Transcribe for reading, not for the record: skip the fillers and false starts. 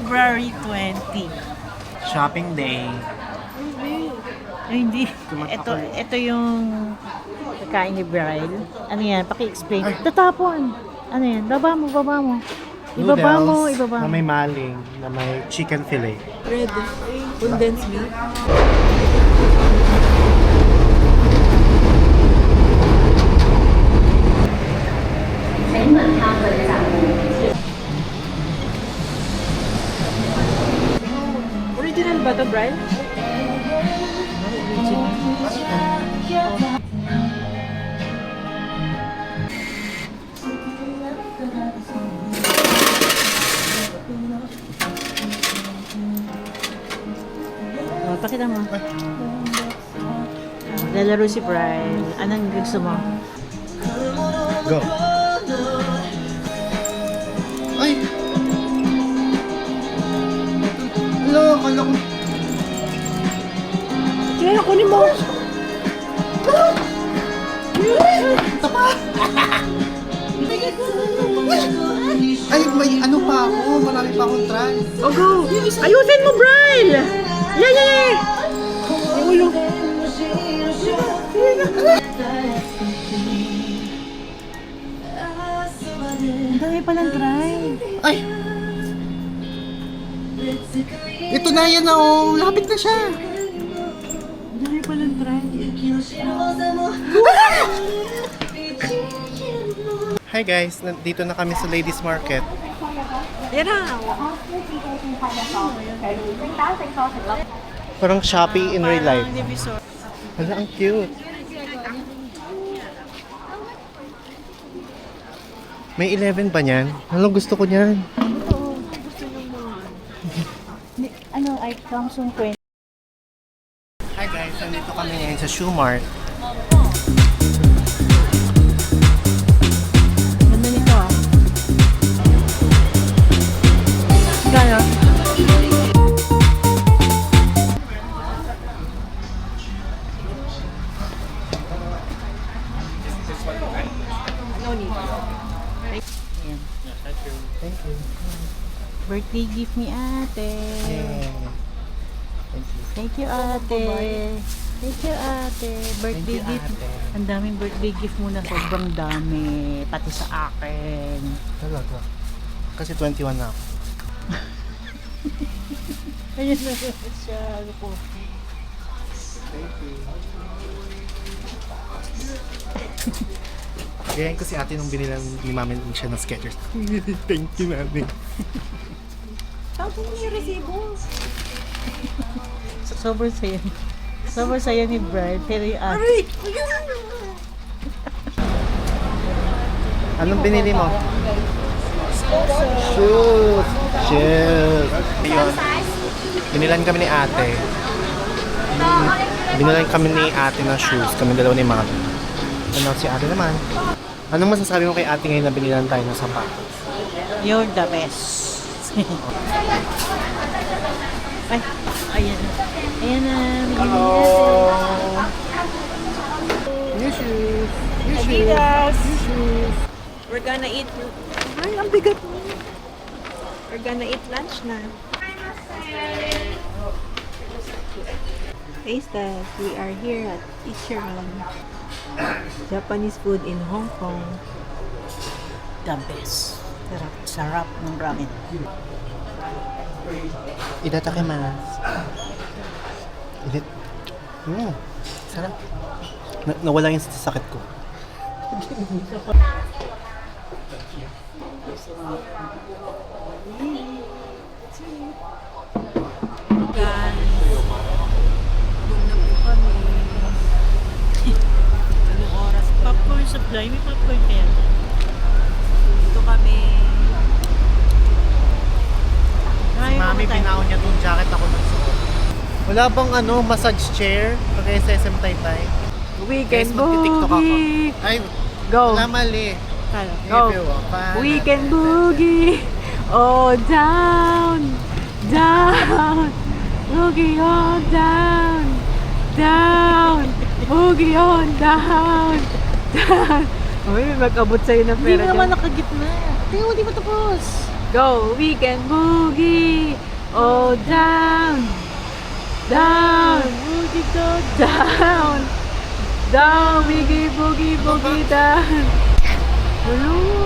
February 20. Shopping day. Ay, hindi. Ito yung pagkain ni Bryle. Ano yan? Paki-explain. Tatapon. Ano yan? Baba mo. Ibaba mo. Na may maling, na may chicken fillet. Red. Condensed milk. Original ba ito, Brian? Oh, pakita mo. Lalaro si Bryle. Anong gusto mo? Go. Ay! Hello, akala ko. Kaya kunin mo. Ay, may ano pa ako. Marami pa akong try. Oh, go. Ayusin mo, Bryle. Yeah. Yung ulo. Ang dami palang try. Ay! Ito na yan na oh. Lapit na siya. Ang dami palang try. Hi guys, nandito na kami sa Ladies Market. Yan na. Parang Shopee in real life. Divisor. Wala, ang cute. May 11 ba niyan? Anong gusto ko niyan? Ano, I Samsung 20. Hi guys, nandito kami ngayon sa Shoe Mart. Ganda nito ah. Gano? Thank you. Birthday gift ni ate. Yeah. Thank you. Thank you, ate. Thank you, ate. Birthday Thank you, gift. ate. Ang daming birthday gift mo na sobrang dami. Pati sa akin. Talaga. Kasi 21 na ako. Ayun na siya. Ano po? Thank you. Gayahin ko si ate nung binilang ni mami siya ng Skechers. Thank you, mami. Tapos mo yung resibo. Sobrang saya. Sobrang saya ni Brad. Pero yung ate. Aray! Anong binili mo? Shoes! Shoes! Ayun. Binilan kami ni ate. Binilan kami ni ate ng shoes. Kami dalawa ni mami. Ano si ate naman? Anong masasabi mo kay ate ngayon na binilan tayo ng sapatos? You're the best. Ay, ayan. Ayan na. Hello! New shoes! New shoes! Adidas. New shoes! We're gonna eat... Ay, ang bigat mo. We're gonna eat lunch na. Taste test. We are here at Ichiran. Japanese food in Hong Kong. The best. Sarap ng ramen. Itadakimasu. Sarap. Nawala yung sakit ko. Anong oras? Popcorn supply. May popcorn kaya. Dito kami. Mami, pinaon niya tong jacket ako nagsuot. Wala bang massage chair? Pagkaya sa SM Taytay. Weekend magti-tiktok ako. boogie. Ay, Go. wala mali. Go. Weekend boogie. Oh, down. Down. Boogie on down. Down. Boogie on down. Down. Uy, mag-abot sa'yo ng Hindi pera naman dyan. nakagitna. Hindi mo tapos. Go, we can boogie. Oh, down, down, boogie down, down, boogie, boogie, boogie down. Hello.